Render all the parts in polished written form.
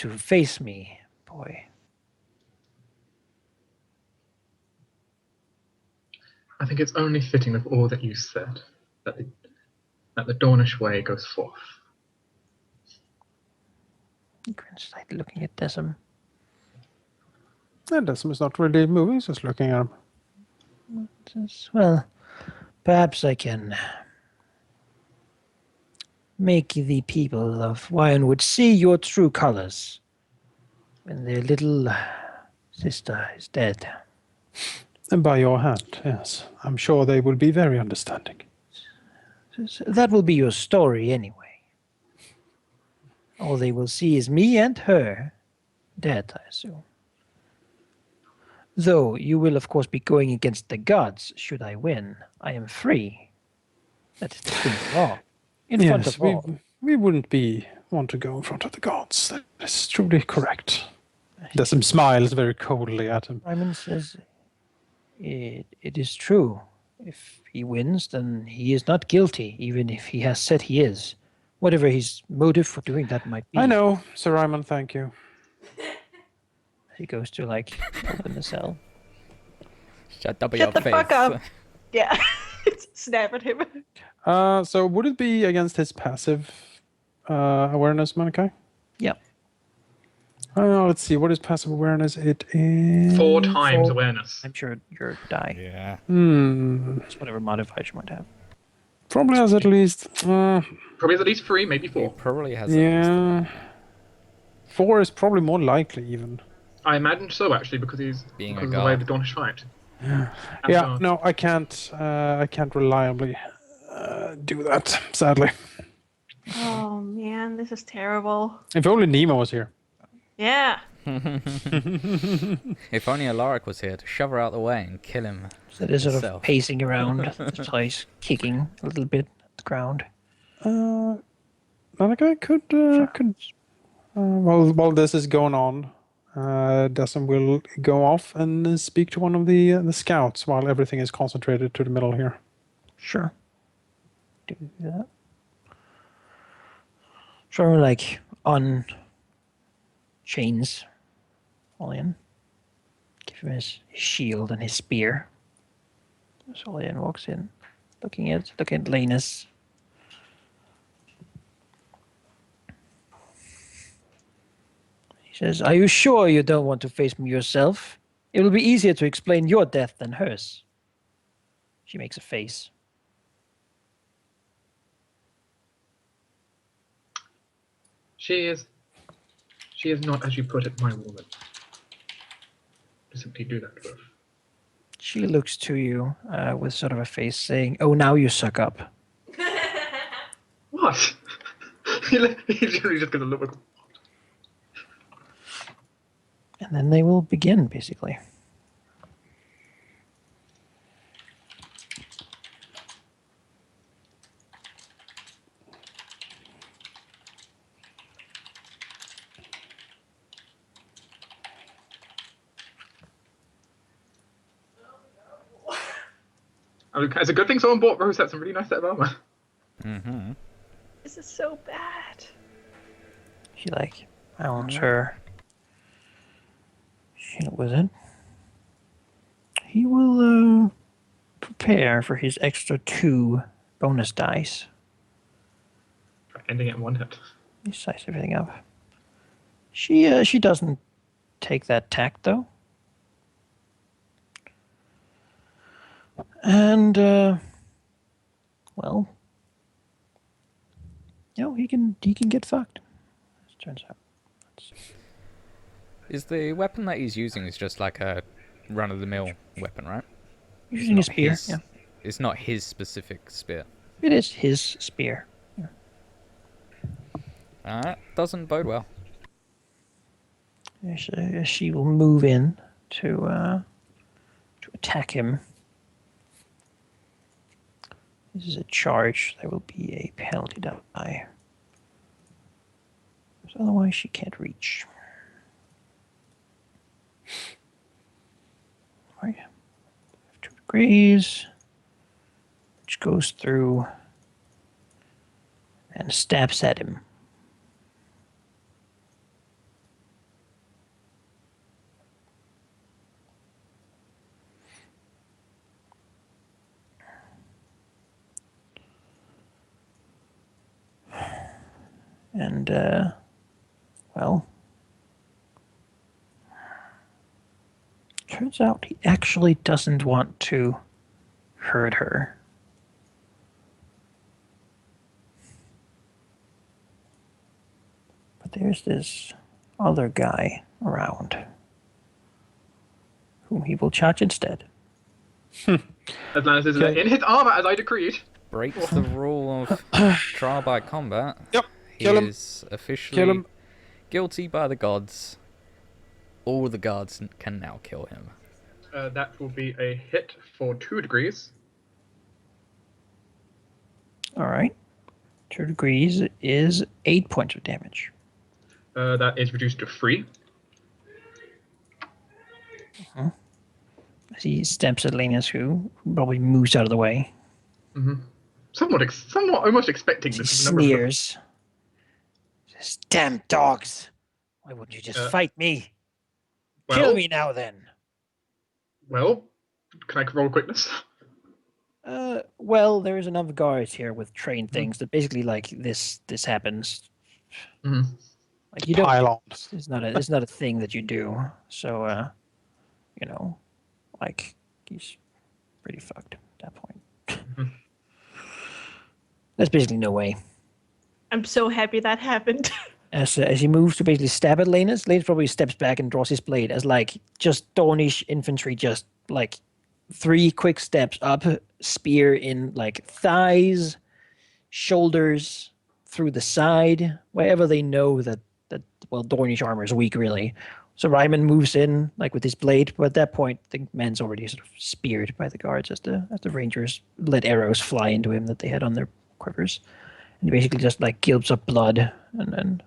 to face me, boy? I think it's only fitting of all that you said that the Dornish way goes forth. He grins slightly, looking at Decim. And Decim is not really moving, he's just looking at him. Well, perhaps I can make the people of Wyanwood see your true colors when their little sister is dead. And by your hand, yes. I'm sure they will be very understanding. That will be your story anyway. All they will see is me and her dead, I assume. Though you will, of course, be going against the gods should I win. I am free. That is the king's law. In front of all. We wouldn't want to go in front of the gods. That is truly correct. Decim smiles very coldly at him. Ryman says, it is true. If he wins, then he is not guilty, even if he has said he is. Whatever his motive for doing that might be. I know, Sir Ryman, thank you. He goes to, open the cell. Shut the face. Fuck up. Yeah. Snap at him. So would it be against his passive awareness, Malachi? Yeah. Let's see, what is passive awareness? It is... 4 times awareness. I'm sure your die. Yeah. It's whatever modifiers you might have. Probably has at least... Probably has at least 3, maybe 4. Probably has at least 4 is probably more likely, even. I imagine so, actually, because of the way the Dornish fight. Yeah, no, I can't reliably do that, sadly. Oh man, this is terrible. If only Nemo was here. Yeah. If only Alaric was here to shove her out the way and kill him. So they're sort of pacing around the place, kicking a little bit at the ground. Malachi could while this is going on, Decim will go off and speak to one of the scouts while everything is concentrated to the middle here. Sure. Do that. Sort of on chains. Olian. Give him his shield and his spear. So Olian walks in, looking at Lanus. He says, "Are you sure you don't want to face me yourself? It will be easier to explain your death than hers." She makes a face. She is not, as you put it, my woman. To simply do that to her. She looks to you with sort of a face saying, "Oh, now you suck up." What? He's just gonna look like... And then they will begin, basically. It's a good thing someone bought Rose some really nice set of armor. Mm-hmm. This is so bad. She mounts her shield with it. He will prepare for his extra 2 bonus dice. Ending it in 1 hit. He size everything up. She doesn't take that tack though. And well, he can get fucked. As it turns out. Is the weapon that he's using just like a run-of-the-mill weapon, right? He's using a spear. Yeah. It's not his specific spear. It is his spear. Yeah. Doesn't bode well. She will move in to attack him. This is a charge. There will be a penalty die. Because otherwise she can't reach. Right. 2 degrees. Which goes through and stabs at him. And, well, turns out he actually doesn't want to hurt her. But there's this other guy around whom he will charge instead. Atlantis is Okay. in his armor as I decreed. Breaks the rule of trial by combat. Yep. He Kill him. is officially Kill him. guilty by the gods. All the gods can now kill him. That will be a hit for 2 degrees. All right. 2 degrees is 8 points of damage. That is reduced to 3. As he steps at Linus, who probably moves out of the way. Somewhat almost expecting He this. Number of- sneers. Says, "Damn dogs! Why wouldn't you just fight me? Kill me now, then." Well, can I roll quickness? Well, there's enough guards here with trained things that basically, like, this happens. Like, you don't. Pylons. It's not a thing that you do. So, you know, like, he's pretty fucked at that point. There's basically no way. I'm so happy that happened. As he moves to basically stab at Lanus, Lanus probably steps back and draws his blade as, like, just Dornish infantry, just, like, 3 quick steps up, spear in, like, thighs, shoulders, through the side, wherever they know that well, Dornish armor is weak, really. So Ryman moves in, like, with his blade, but at that point, the man's already sort of speared by the guards as the Rangers let arrows fly into him that they had on their quivers. And he basically just, like, gulps up blood and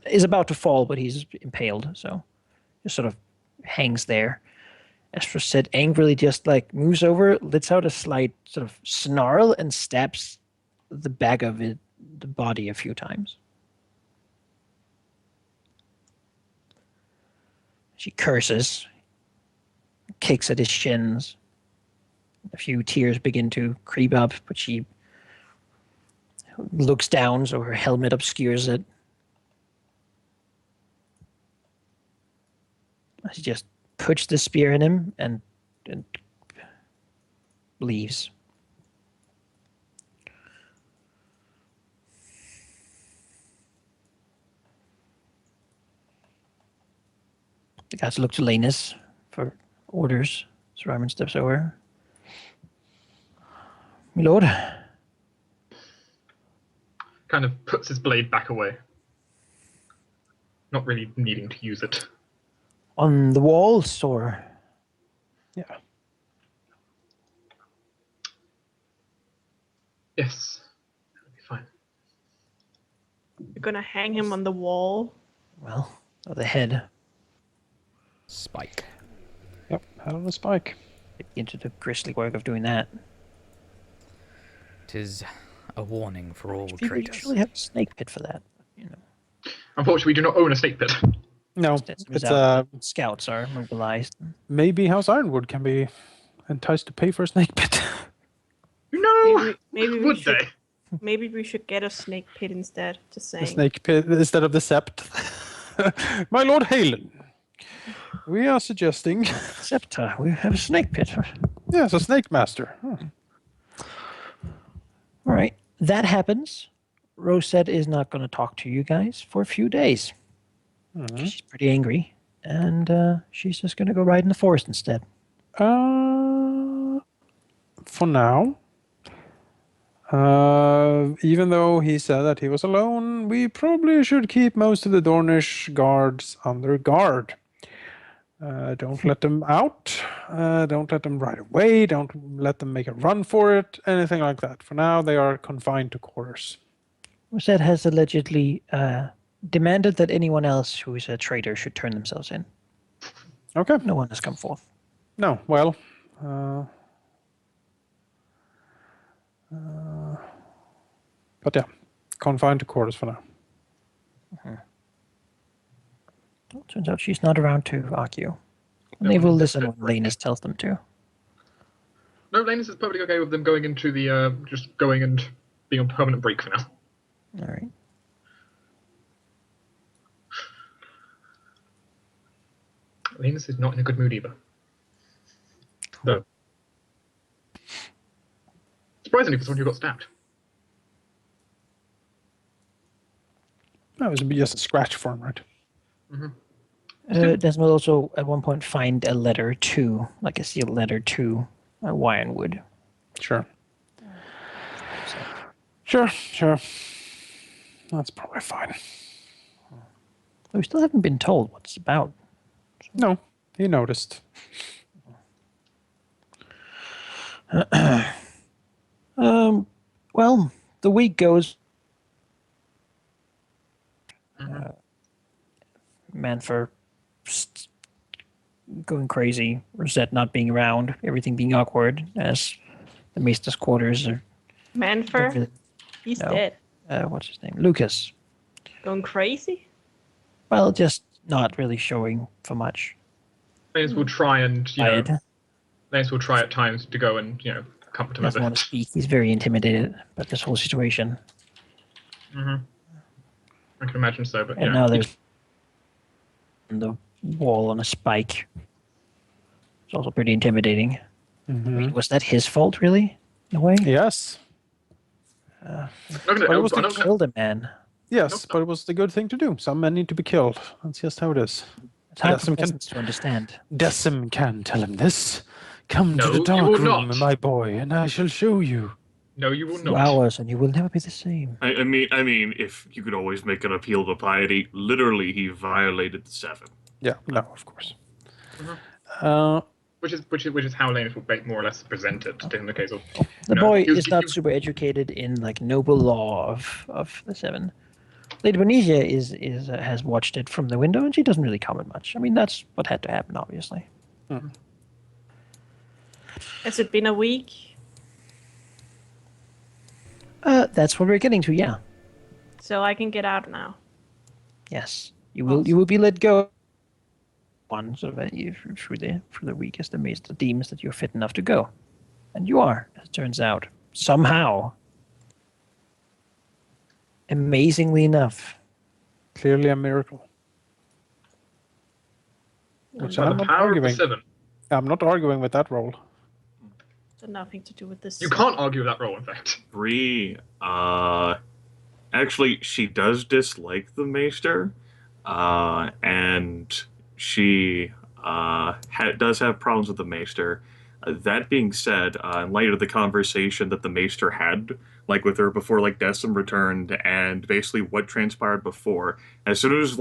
is about to fall, but he's impaled, so just sort of hangs there. Estra said angrily, just, like, moves over, lets out a slight sort of snarl, and stabs the back of the body a few times. She curses, kicks at his shins. A few tears begin to creep up, but she looks down so her helmet obscures it. She just puts the spear in him and leaves. The guys look to Lanus for orders. So Ryman steps over. My lord. Kind of puts his blade back away. Not really needing to use it. On the walls, or? Yeah. Yes. That'll be fine. You're gonna hang him on the wall. Well, the head. Spike. Yep. Head on a spike. Into the grisly work of doing that. 'Tis a warning for all People traitors. usually have a snake pit for that. You know, Unfortunately, we do not own a snake pit. No, Stetson it's is out, scouts are mobilized. maybe House Ironwood can be enticed to pay for a snake pit. No! Maybe we Would should. they? Maybe we should get a snake pit instead. Just saying. The snake pit instead of the sept. My Lord Halen, we are suggesting Scepter, we have a snake pit. yes, a snake master. All right, that happens. Rosette is not going to talk to you guys for a few days. She's pretty angry, and she's just going to go ride in the forest instead. For now. Even though he said that he was alone, we probably should keep most of the Dornish guards under guard. Don't let them out. Don't let them ride away. Don't let them make a run for it. Anything like that. For now, they are confined to quarters. Rosette has allegedly demanded that anyone else who is a traitor should turn themselves in. Okay. No one has come forth. No, well. But yeah, confined to quarters for now. Well, turns out she's not around to argue. And No, they will it's listen when different. Lanus tells them to. No, Lanus is perfectly okay with them going into the, just going and being on permanent break for now. All right. Linus is not in a good mood either. Though. Surprisingly, for someone who got stabbed. That was just a scratch for him, right? Desmond also at one point find a letter to, like a sealed letter to Ironwood. Sure. So, Sure. That's probably fine. we still haven't been told what it's about. No, he noticed. Well, the week goes. Manfer going crazy, Rosette not being around, everything being awkward as the Maester's quarters are. Manfer? He's No. dead. What's his name? Lucas. Going crazy? Well, just not really showing for much. Linus will try and, Tired. Linus will try at times to go and, comfort He him a doesn't want bit. to speak. He's very intimidated by this whole situation. I can imagine so, but And now there's on the wall on a spike. It's also pretty intimidating. I mean, was that his fault, really? In a way? Yes. Killed a man. Yes, but it was the good thing to do. Some men need to be killed. That's just how it is. It's hard Decim for can- peasants to understand. Decim can tell him this. Come No, to the you dark will room, not. my boy, and I shall show you. No, you will 2 not. hours and you will never be the same. I mean, if you could always make an appeal to piety, literally, he violated the 7. Yeah, no, of course. Which is how Linus will more or less present it in the case of. The No, boy he was- is not super educated in like noble law of the 7. Lady Bonicia is has watched it from the window and she doesn't really comment much. I mean, that's what had to happen, obviously. Has it been a week? That's what we're getting to, yeah. So I can get out now. Yes, you will be let go. One sort of through the week as the maester deems that you're fit enough to go, and you are, as it turns out, somehow. Amazingly enough, Clearly a miracle. Which By I'm the not power of the arguing. 7. I'm not arguing with that role. Got nothing to do with this. You can't argue with that role, in fact. Bree, actually, she does dislike the Maester, and she does have problems with the Maester. That being said, in light of the conversation that the Maester had, with her before, Decim returned, and basically what transpired before, as soon as,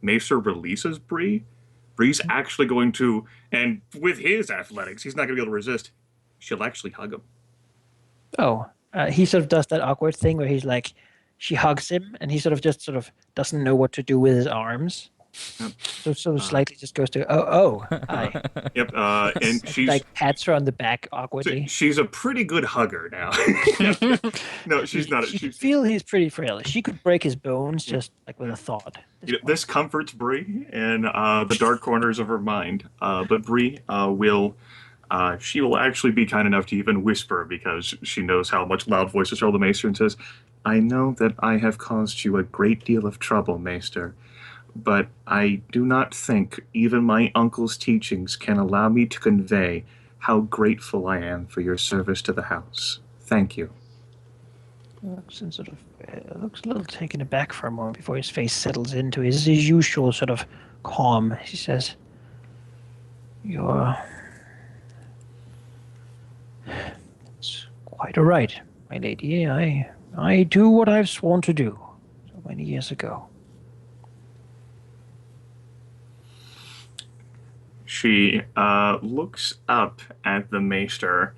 Maester releases Bree's actually going to, and with his athletics, he's not going to be able to resist. She'll actually hug him. he sort of does that awkward thing where he's like, she hugs him, and he sort of doesn't know what to do with his arms. Yep. So sort of slightly just goes to hi. Yep, and she's like pats her on the back awkwardly. she's a pretty good hugger now. No, she's not. She could feel he's pretty frail. She could break his bones just like with a thought. This comforts Bree in the dark corners of her mind. But Bree she will actually be kind enough to even whisper because she knows how much loud voices are the Maester and says, "I know that I have caused you a great deal of trouble, Maester. But I do not think even my uncle's teachings can allow me to convey how grateful I am for your service to the house. Thank you." Looks and looks a little taken aback for a moment before his face settles into his usual sort of calm. He says, "It's quite all right, my lady. I do what I've sworn to do so many years ago." She looks up at the Maester,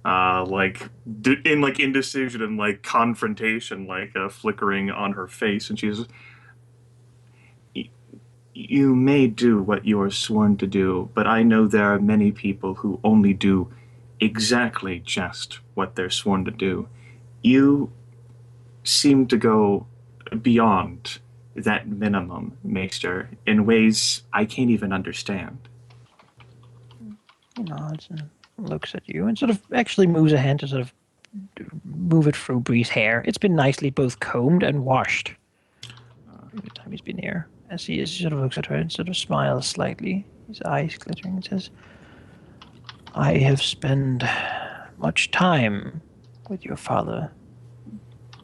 in indecision and confrontation, flickering on her face, and she says, "You may do what you are sworn to do, but I know there are many people who only do exactly just what they're sworn to do. You seem to go beyond that minimum, Maester, in ways I can't even understand." He nods and looks at you and sort of actually moves a hand to sort of move it through Bree's hair. It's been nicely both combed and washed every time he's been here. As he sort of looks at her and sort of smiles slightly. his eyes glittering, and says, I have spent much time with your father,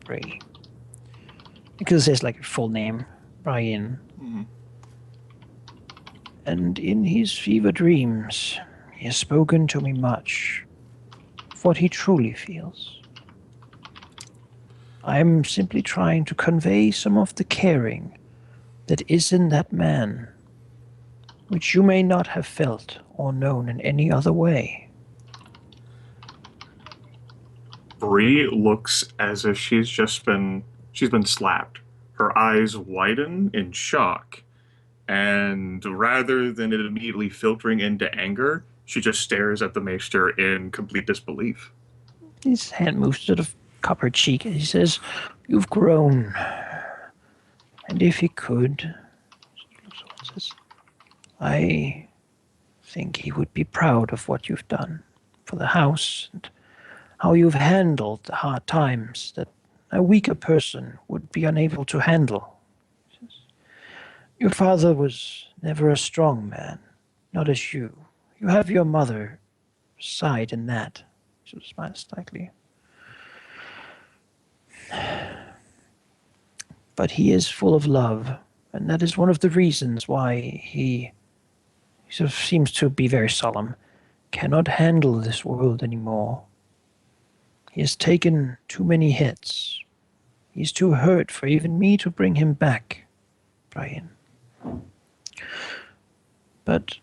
Bray. Because it says like a full name, Brian. And in his fever dreams, he has spoken to me much of what he truly feels. I'm simply trying to convey some of the caring that is in that man, which you may not have felt or known in any other way. Bree looks as if she's been slapped. Her eyes widen in shock, and rather than it immediately filtering into anger, she just stares at the maester in complete disbelief. His hand moves to the copper cheek and he says, You've grown. And if he could, says, I think he would be proud of what you've done for the house and how you've handled the hard times that a weaker person would be unable to handle. Your father was never a strong man, not as you. You have your mother's side in that. She smiles slightly. But he is full of love, and that is one of the reasons why he sort of seems to be very solemn, cannot handle this world anymore. He has taken too many hits. He's too hurt for even me to bring him back, Brian. But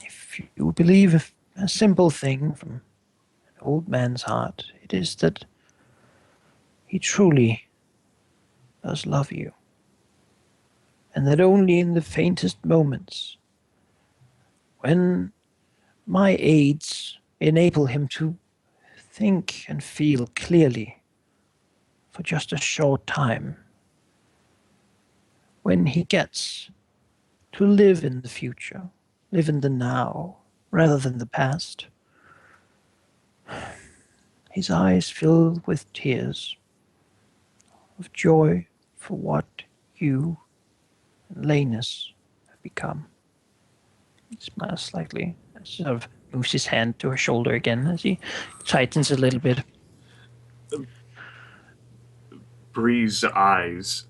if you believe a simple thing from an old man's heart, it is that he truly does love you. And that only in the faintest moments, when my aids enable him to think and feel clearly for just a short time, when he gets to live in the future, live in the now, rather than the past, his eyes fill with tears of joy for what you and Lanus have become. He smiles slightly, and sort of moves his hand to her shoulder again as he tightens a little bit. Bree's eyes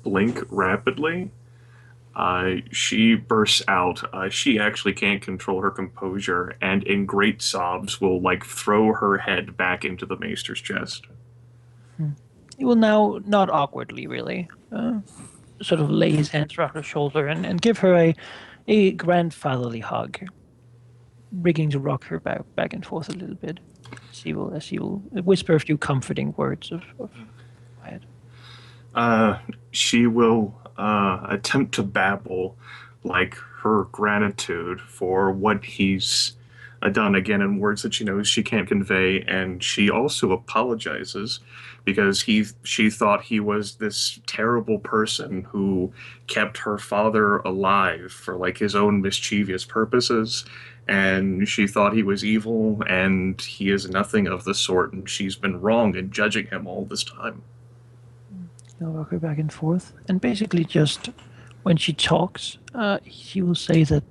blink rapidly. She bursts out. She actually can't control her composure, and in great sobs will throw her head back into the maester's chest. He will now, not awkwardly really, sort of lay his hands around her shoulder and give her a grandfatherly hug, beginning to rock her back and forth a little bit. As he will whisper a few comforting words of quiet. She will attempt to babble her gratitude for what he's done, again in words that she knows she can't convey, and she also apologizes because she thought he was this terrible person who kept her father alive for his own mischievous purposes, and she thought he was evil, and he is nothing of the sort, and she's been wrong in judging him all this time. He'll rock her back and forth, and basically just when she talks, he will say that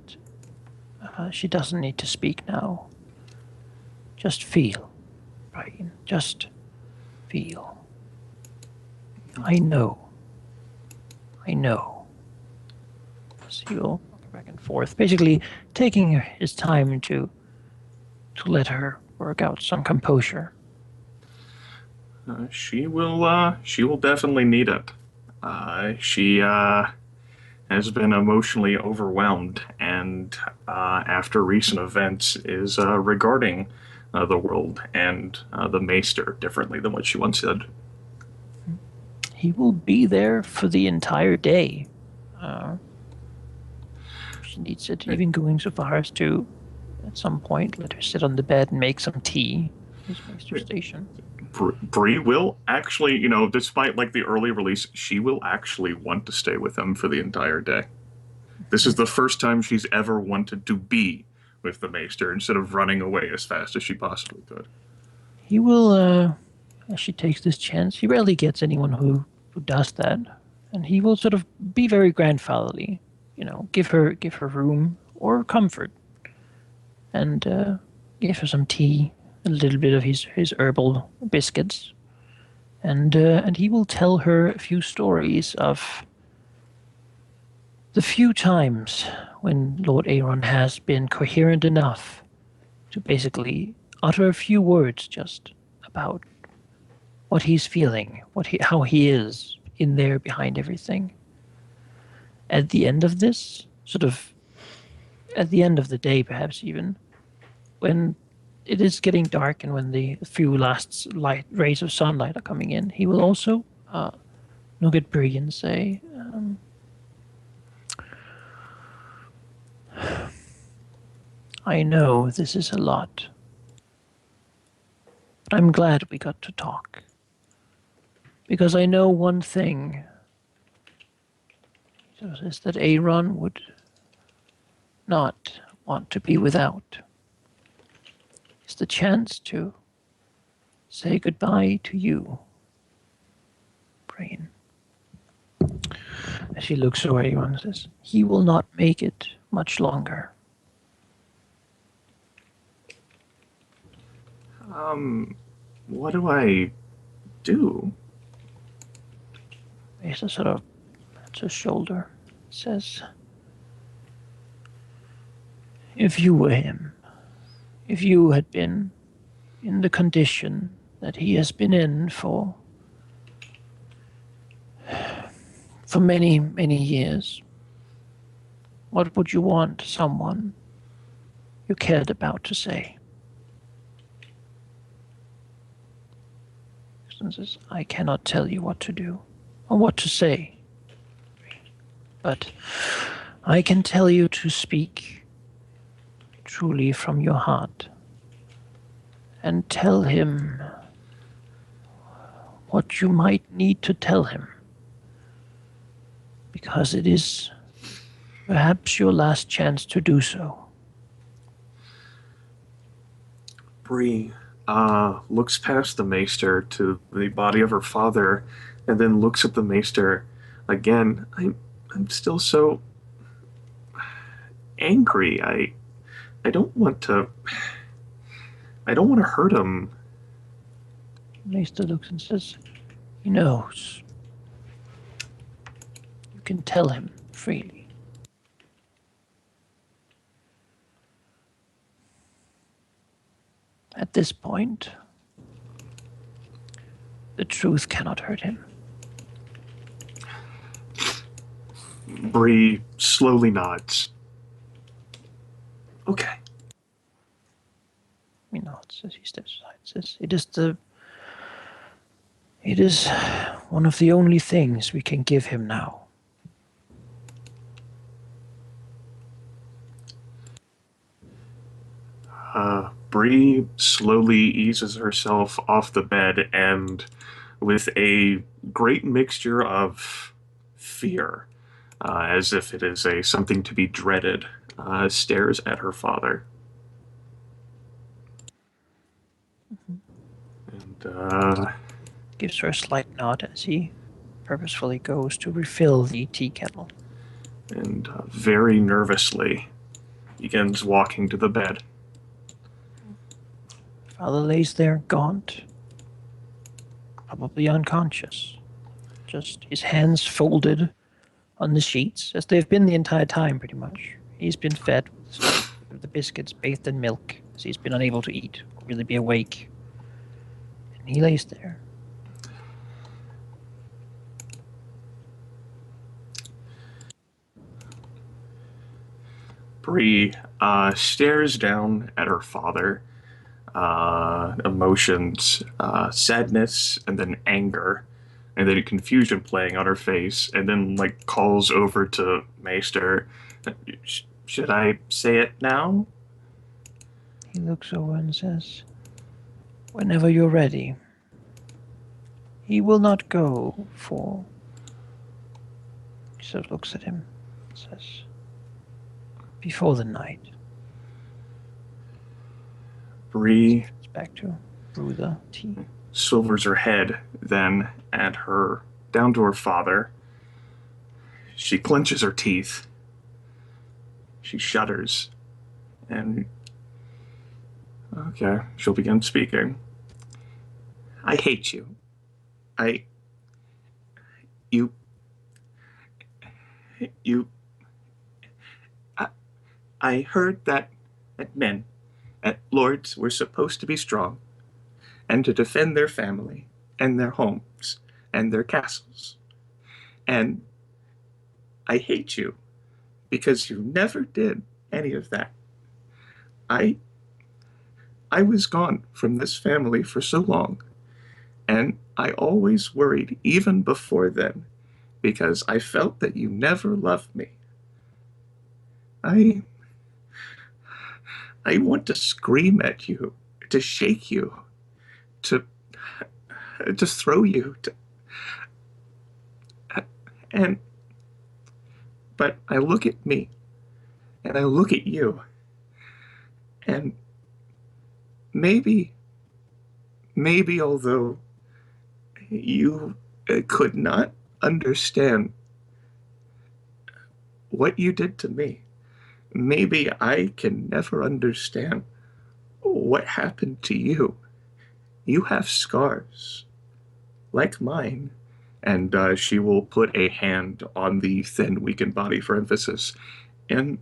she doesn't need to speak now. Just feel, Brian. Just feel. I know. So he'll rock her back and forth, basically taking his time to let her work out some composure. She will definitely need it. She has been emotionally overwhelmed, and after recent events is regarding the world and the Maester differently than what she once did. He will be there for the entire day. She needs it, even going so far as to, at some point, let her sit on the bed and make some tea. His Maester station. Bree will actually, despite the early release, she will actually want to stay with him for the entire day. This is the first time she's ever wanted to be with the Maester instead of running away as fast as she possibly could. He will, as she takes this chance, he rarely gets anyone who does that. and he will sort of be very grandfatherly, give her room or comfort, and give her some tea, a little bit of his herbal biscuits, and he will tell her a few stories of the few times when Lord Aaron has been coherent enough to basically utter a few words just about what he's feeling, how he is in there behind everything. At the end of this, at the end of the day, perhaps even, when it is getting dark and when the few last rays of sunlight are coming in, he will also look at Bree and say, I know this is a lot, but I'm glad we got to talk. Because I know one thing, is that Aaron would not want to be without. It's the chance to say goodbye to you, Brain. As she looks away, Aaron says, he will not make it much longer. What do I do? Asa sort of pats her shoulder, says, if you were him, if you had been in the condition that he has been in for many, many years, what would you want someone you cared about to say? Says, I cannot tell you what to do or what to say, but I can tell you to speak truly from your heart and tell him what you might need to tell him, because it is perhaps your last chance to do so. Bree looks past the maester to the body of her father, and then looks at the maester again. I'm still so angry. I don't want to. I don't want to hurt him. Maester looks and says, he knows. You can tell him freely. At this point, the truth cannot hurt him. Bree slowly nods. Okay. He nods as he steps aside. Says, it is one of the only things we can give him now. Bree slowly eases herself off the bed and, with a great mixture of fear, as if it is something to be dreaded, stares at her father. And Gives her a slight nod as he purposefully goes to refill the tea kettle. and very nervously begins walking to the bed. Father lays there gaunt, probably unconscious, just his hands folded on the sheets, as they've been the entire time pretty much. He's been fed with the biscuits bathed in milk, as he's been unable to eat or really be awake. And he lays there. Bree stares down at her father, emotions, sadness, and then anger, and then confusion playing on her face, and then calls over to Maester. Should I say it now? He looks over and says, whenever you're ready. He will not go for... He sort of looks at him and says, before the night. Bree It's back to brew the tea. silvers her head then down to her father, She clenches her teeth. She shudders. And okay, she'll begin speaking. I hate you. I you you I heard that men, lords, were supposed to be strong and to defend their family and their homes and their castles. And I hate you because you never did any of that. I was gone from this family for so long, and I always worried even before then because I felt that you never loved me. I want to scream at you, to shake you, to throw you, but I look at me, and I look at you, and maybe although you could not understand what you did to me, maybe I can never understand what happened to you. You have scars like mine. And she will put a hand on the thin, weakened body for emphasis. And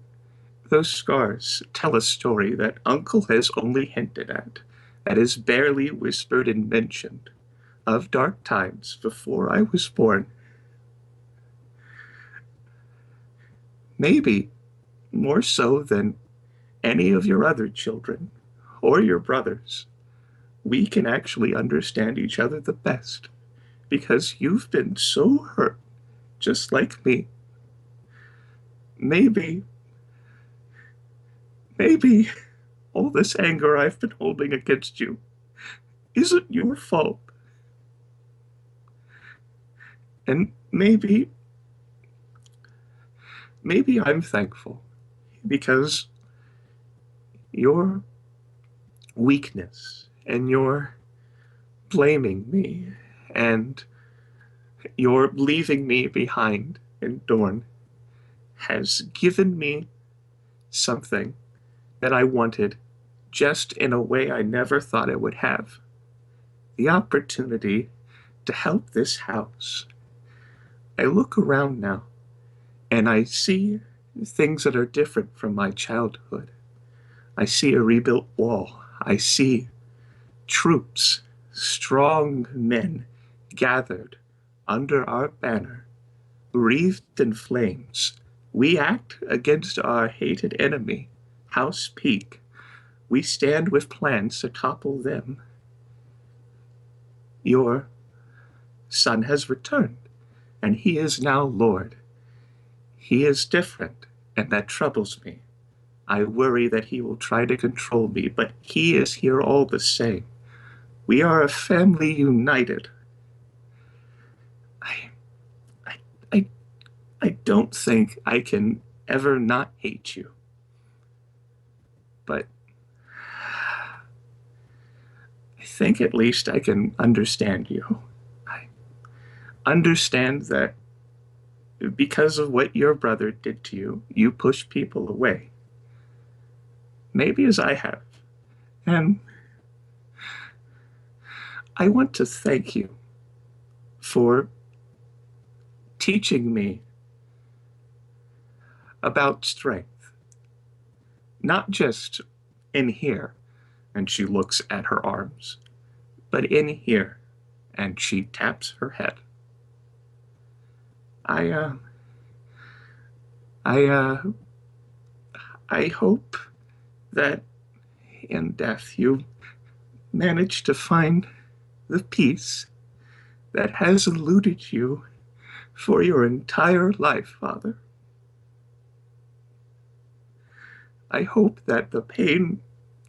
those scars tell a story that Uncle has only hinted at, that is barely whispered and mentioned, of dark times before I was born. Maybe more so than any of your other children or your brothers, we can actually understand each other the best because you've been so hurt, just like me. Maybe all this anger I've been holding against you isn't your fault. And maybe I'm thankful because your weakness and your blaming me and your leaving me behind in Dorne has given me something that I wanted just in a way I never thought I would have. The opportunity to help this house. I look around now and I see things that are different from my childhood. I see a rebuilt wall. I see troops, strong men gathered under our banner, wreathed in flames. We act against our hated enemy, House Peak. We stand with plans to topple them. Your son has returned, and he is now Lord. He is different, and that troubles me. I worry that he will try to control me, but he is here all the same. We are a family united. I don't think I can ever not hate you. But I think at least I can understand you. I understand that because of what your brother did to you, you push people away. Maybe as I have. And I want to thank you for teaching me about strength. Not just in here, and she looks at her arms, but in here, and she taps her head. I hope that in death you manage to find the peace that has eluded you for your entire life, Father. I hope that the pain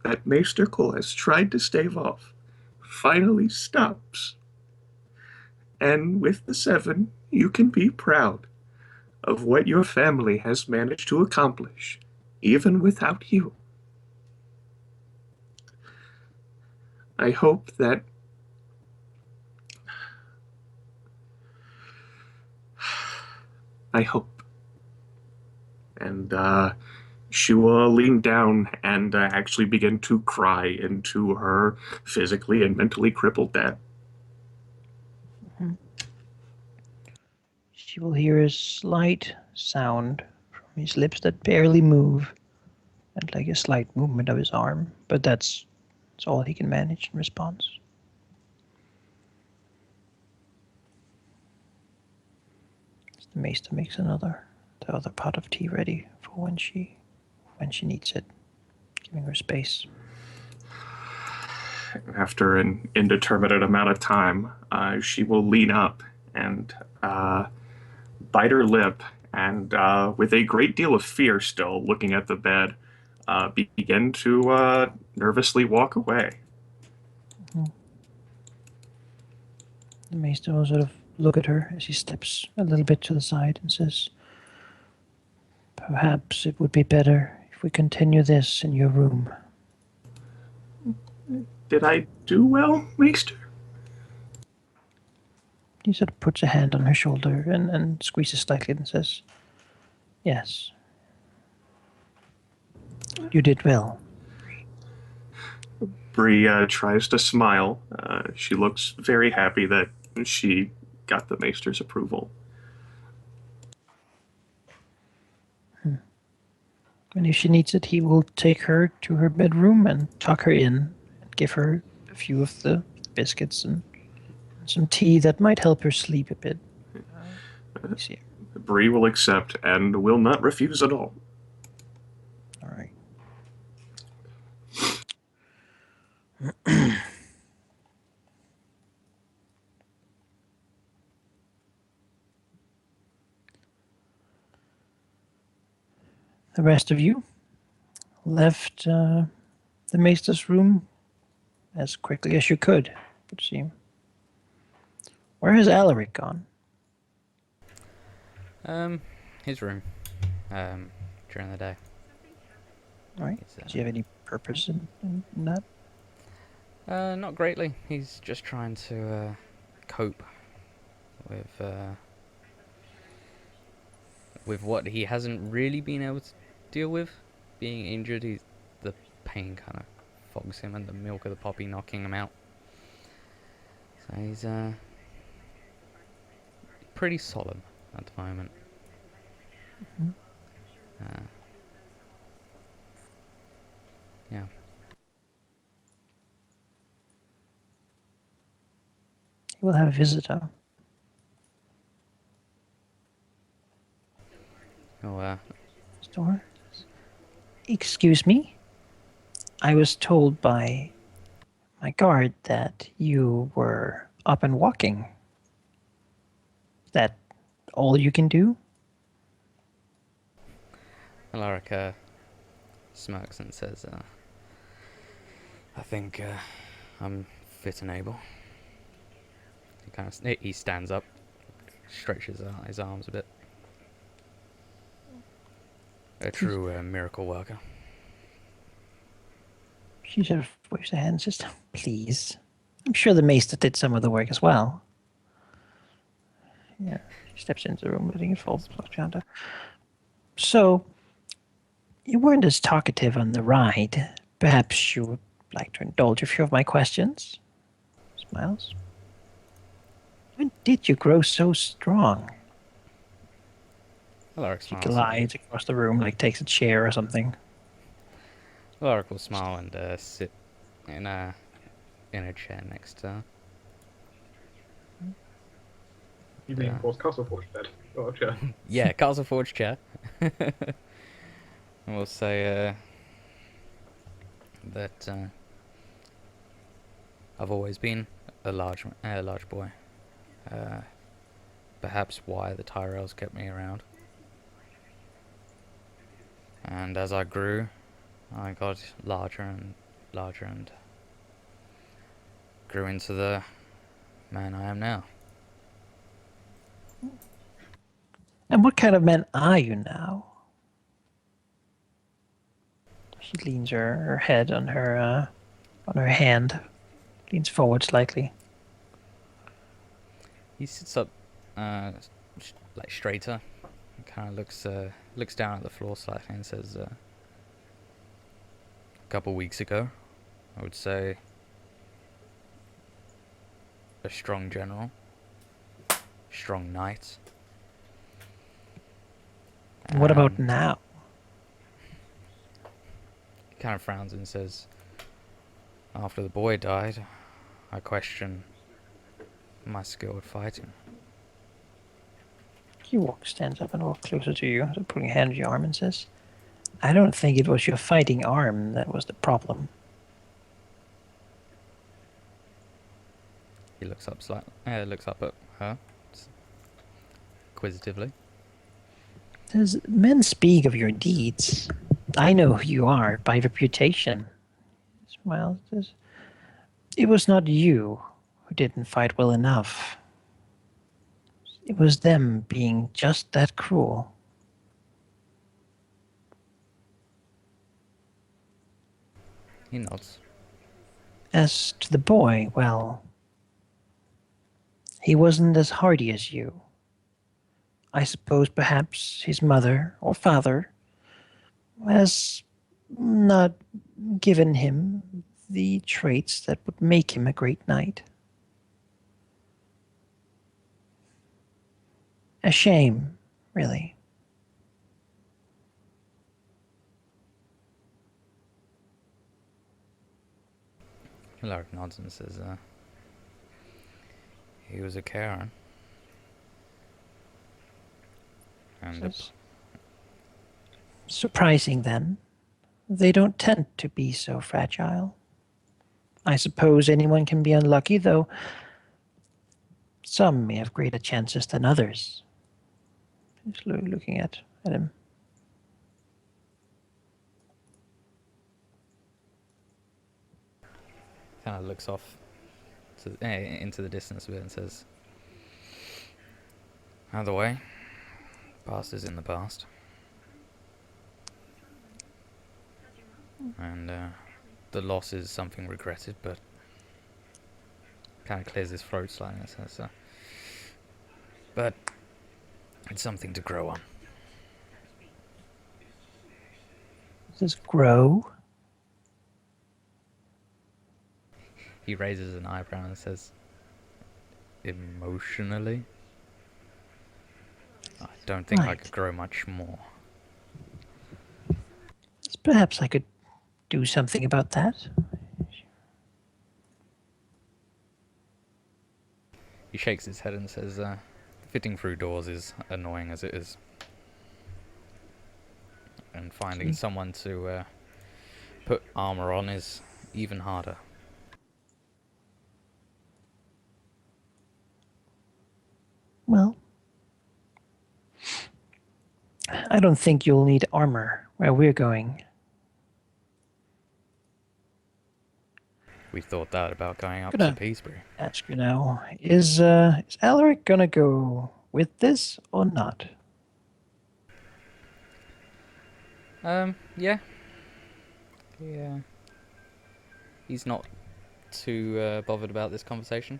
that Maester Cole has tried to stave off finally stops. And with the Seven, you can be proud of what your family has managed to accomplish, even without you. I hope that I hope. And she will lean down and actually begin to cry into her physically and mentally crippled dad. She will hear a slight sound from his lips that barely move, and like a slight movement of his arm, but that's all he can manage in response. The maester makes the other pot of tea ready for when she needs it, giving her space. After an indeterminate amount of time, she will lean up and bite her lip, and with a great deal of fear still looking at the bed, begin to nervously walk away. The maester will sort of look at her as he steps a little bit to the side and says, "Perhaps it would be better if we continue this in your room." Did I do well, Maester? He sort of puts a hand on her shoulder and squeezes slightly and says, "Yes. You did well." Bree tries to smile. She looks very happy that she got the Maester's approval. And if she needs it, he will take her to her bedroom and tuck her in and give her a few of the biscuits and some tea that might help her sleep a bit. See. Bree will accept and will not refuse at all. All right. The rest of you left the maester's room as quickly as you could, it would seem. Where has Alaric gone? His room. During the day. All right. He's, Do you have any purpose in that? Not greatly. He's just trying to cope with what he hasn't really been able to deal with. Being injured, the pain kind of fogs him, and the milk of the poppy knocking him out. So he's pretty solemn at the moment. Yeah. He will have a visitor. Oh, Store. Excuse me? I was told by my guard that you were up and walking. Is that all you can do? Alaric smirks and says, I think I'm fit and able. He stands up, stretches his arms a bit. A true miracle worker. She sort of waves her hand and says, "Please. I'm sure the maester did some of the work as well." Yeah. She steps into the room, letting it fall behind her. "So, you weren't as talkative on the ride. Perhaps you would like to indulge a few of my questions?" Smiles. "When did you grow so strong?" Alaric She smiles. glides across the room, like takes a chair or something. Alaric will smile and sit in a chair next to her. You mean Paul's Castle Forge bed? Oh, chair. Yeah, Castle Forge chair. And we'll say that I've always been a large boy. Perhaps why the Tyrells kept me around. And as I grew, I got larger and larger and grew into the man I am now. And what kind of man are you now? She leans her head on her hand, leans forward slightly. He sits up like straighter kind of looks down at the floor slightly and says, "A couple weeks ago, I would say a strong general, strong knight." What about And now? he kind of frowns and says, "After the boy died, I question my skill at fighting." Stands up and walks closer to you, so putting a hand on your arm and says, I don't think it was your fighting arm that was the problem. He looks up looks up at her inquisitively. As men speak of your deeds, I know who you are by reputation. Well, it was not you who didn't fight well enough. It was them being just that cruel. He nods. As to the boy, well, he wasn't as hardy as you. I suppose perhaps his mother or father has not given him the traits that would make him a great knight. A shame, really. Lark nods and says, he was a Karen. And Surprising then. They don't tend to be so fragile. I suppose anyone can be unlucky, though some may have greater chances than others. Just looking at him. kind of looks off into the distance a bit and says, "Either way, past is in the past." And the loss is something regretted, but kind of clears his throat slightly and says, but it's something to grow on. Does grow? He raises an eyebrow and says, emotionally? I don't think I Right. could grow much more. Perhaps I could do something about that. He shakes his head and says, fitting through doors is annoying as it is. And finding someone to put armor on is even harder. Well, I don't think you'll need armor where we're going. We thought that about going up to Gonna- Peacebury. Ask you now, is Alaric gonna go with this or not? Yeah. Yeah. He's not too bothered about this conversation.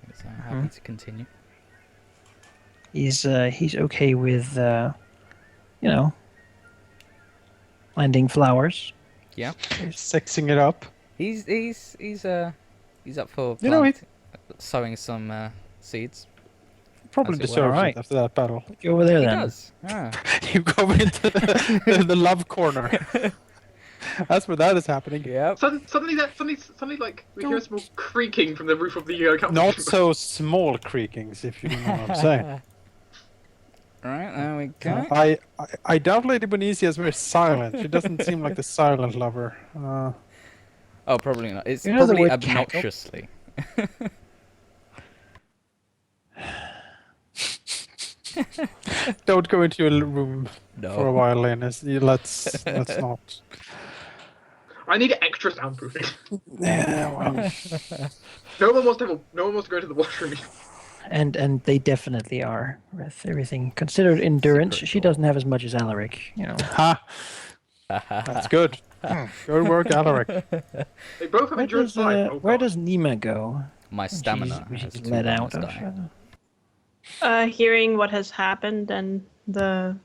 He's happy to continue. He's okay with planting flowers. Yeah. Sexing it up. He's up for You know, sowing some seeds. Probably As it were. deserves Alright. it after that battle. Go over there He then. does. Ah. You go into the love corner. That's where that is happening. Yep. Suddenly, like we hear a small creaking from the roof of the Not so small creakings, if you know what I'm saying. Right, there we go. I doubt Lady Bonicia is very silent. She doesn't seem like the silent lover. Oh, probably not. It's You know the probably word cackle? obnoxiously. Don't go into your room for a No. while, Linus. Let's not. I need extra soundproofing. Yeah, well, No one wants to go to the washroom. And they definitely are. With everything considered endurance, Secret she door. doesn't have as much as Alaric. ha. That's good. Good work, Alaric. They both have endurance 5. Oh, Where God. does Nima go? My stamina She's has 2 let bonus out of. die. Hearing what has happened and the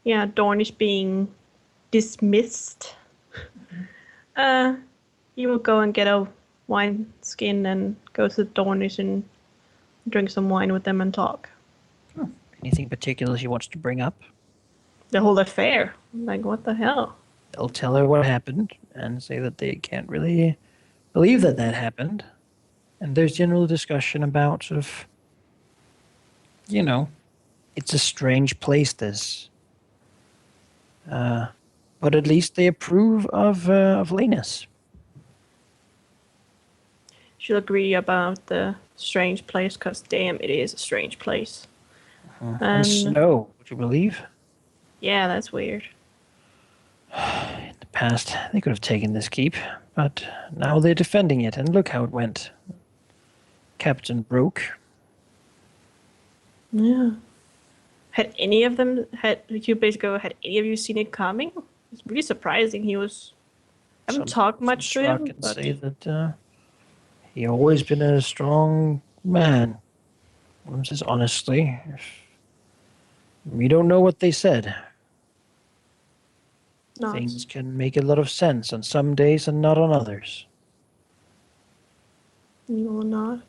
Dornish being dismissed, he will go and get a wine skin and go to the Dornish and drink some wine with them and talk. Anything particular she wants to bring up? The whole affair. Like, what the hell? They'll tell her what happened and say that they can't really believe that that happened. And there's general discussion about sort of, it's a strange place, this. But at least they approve of Lanus. She'll agree about the strange place, because damn, it is a strange place. And snow, would you believe? Yeah, that's weird. In the past, they could have taken this keep, but now they're defending it, and look how it went. Captain broke. Yeah. Had any of them had any of you seen it coming? It's really surprising. I haven't talked much to him. Can But say that he always been a strong man. One says honestly, we don't know what they said. not. Things can make a lot of sense on some days and not on others. You will not.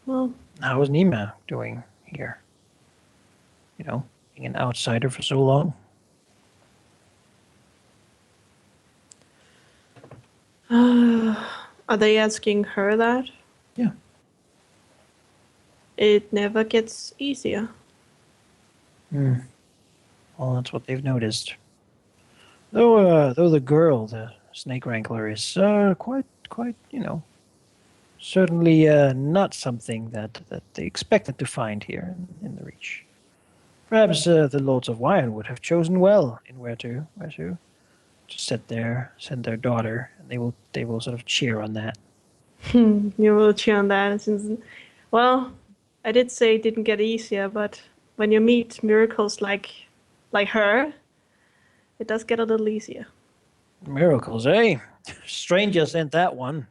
Well, How is Nima doing here? Being an outsider for so long. are they asking her that? Yeah. It never gets easier. Well, that's what they've noticed. Though the girl, the snake wrangler, is quite, certainly not something that they expected to find here in the Reach. Perhaps the Lords of Ironwood have chosen well in where to send their daughter, and they will sort of cheer on that. You will cheer on that. Well, I did say it didn't get easier, but when you meet miracles like her, it does get a little easier. Miracles, eh? Stranger sent that one.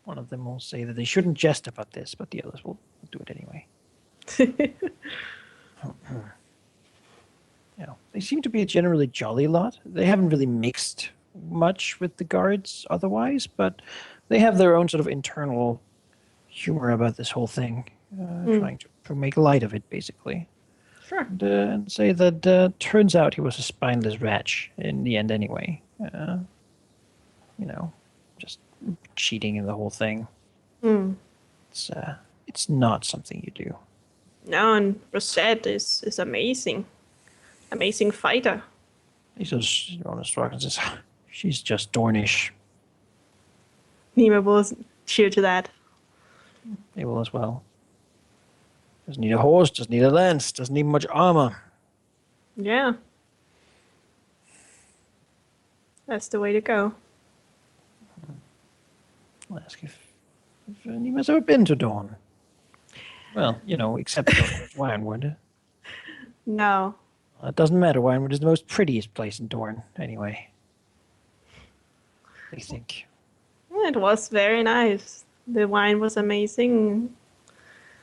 One of them will say that they shouldn't jest about this, but the others will do it anyway. They seem to be a generally jolly lot. They haven't really mixed much with the guards otherwise, but they have their own sort of internal humor about this whole thing, trying to make light of it, basically. Sure. And say that turns out he was a spineless rat in the end anyway. Just cheating in the whole thing. It's not something you do. No, and Rosette is amazing. Amazing fighter. He says, honest rock and says, she's just Dornish. Nima will cheer to that. They will as well. Doesn't need a horse, doesn't need a lance, doesn't need much armor. Yeah. That's the way to go. I'll ask if Nima's ever been to Dawn. Well, except Ironwood. No. It doesn't matter. Ironwood is the most prettiest place in Dorne, anyway. They think. It was very nice. The wine was amazing.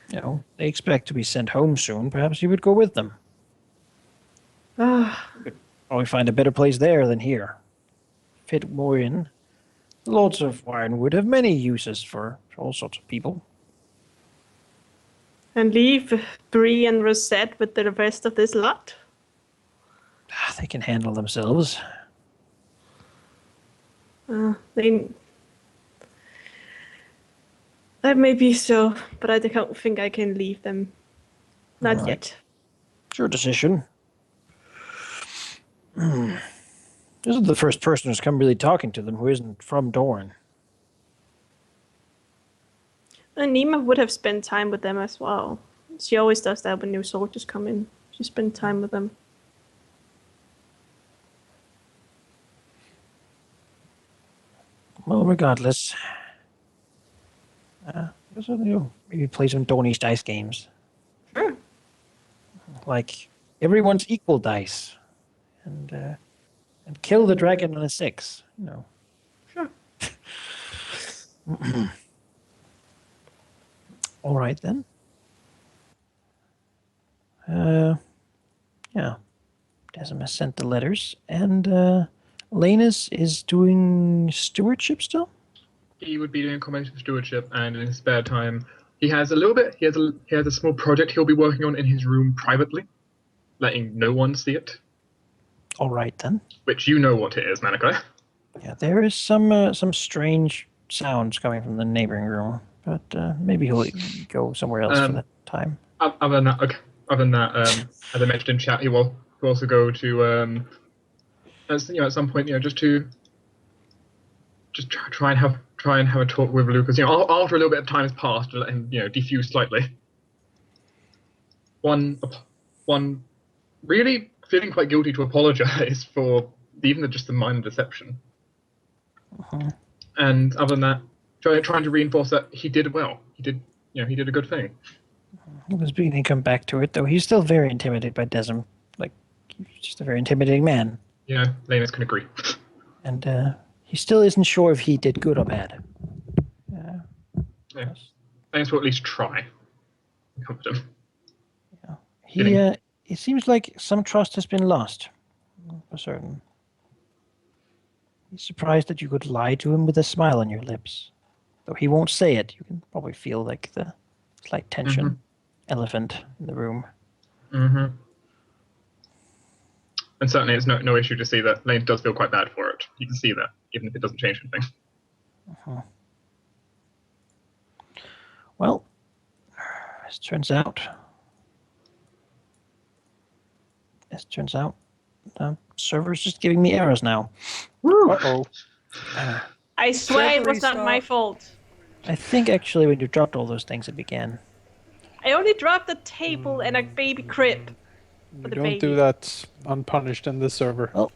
They expect to be sent home soon. Perhaps you would go with them. Probably find a better place there than here. Fit more in. The Lords of Ironwood have many uses for all sorts of people. And leave Bree and Rosette with the rest of this lot? They can handle themselves. That may be so, but I don't think I can leave them. Not Alright. yet. It's your decision. This is the first person who's come really talking to them who isn't from Dorne. And Nima would have spent time with them as well. She always does that when new soldiers come in. She spends time with them. Well, regardless, maybe play some Dornish dice games. Sure. Like, everyone's equal dice, and kill the dragon on a 6. You know. Sure. All right then. Yeah. Decimus sent the letters, and Lanus is doing stewardship still. He would be doing a combination of stewardship, and in his spare time, he has a little bit. He has a small project he'll be working on in his room privately, letting no one see it. All right then. Which you know what it is, Manikai. Yeah, there is some strange sounds coming from the neighboring room, but maybe he'll go somewhere else for that time. Other than that, as I mentioned in chat, he will also go to at some point, just try and have a talk with Lucas. After a little bit of time has passed, to let him defuse slightly. One really feeling quite guilty to apologize for even just the minor deception. And other than that, trying to reinforce that he did well. He did a good thing. He was beginning to come back to it, though. He's still very intimidated by Desm. Like, he's just a very intimidating man. Yeah, Lanus can agree. And he still isn't sure if he did good or bad. Yeah. Lanus will at least try. Comfort him. Yeah. It seems like some trust has been lost, for certain. He's surprised that you could lie to him with a smile on your lips. Though he won't say it, you can probably feel like the slight tension elephant in the room. Mm-hmm. And certainly it's no issue to see that Lane does feel quite bad for it. You can see that, even if it doesn't change anything. Well, as it turns out, the server's just giving me errors now. Uh-oh. I swear it was Server not my restart. fault. I think actually when you dropped all those things, it began. I only dropped a table and a baby crib. We the don't baby. do that unpunished in this server. Well,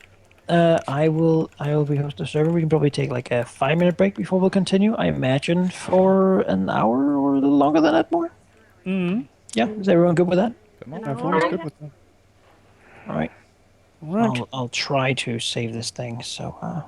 I will be hosting the server. We can probably take like a 5-minute break before we'll continue. I imagine for an hour or a little longer than that more. Mm-hmm. Yeah, is everyone good with that? Come on. Everyone's good with that. All right. All right. I'll try to save this thing. So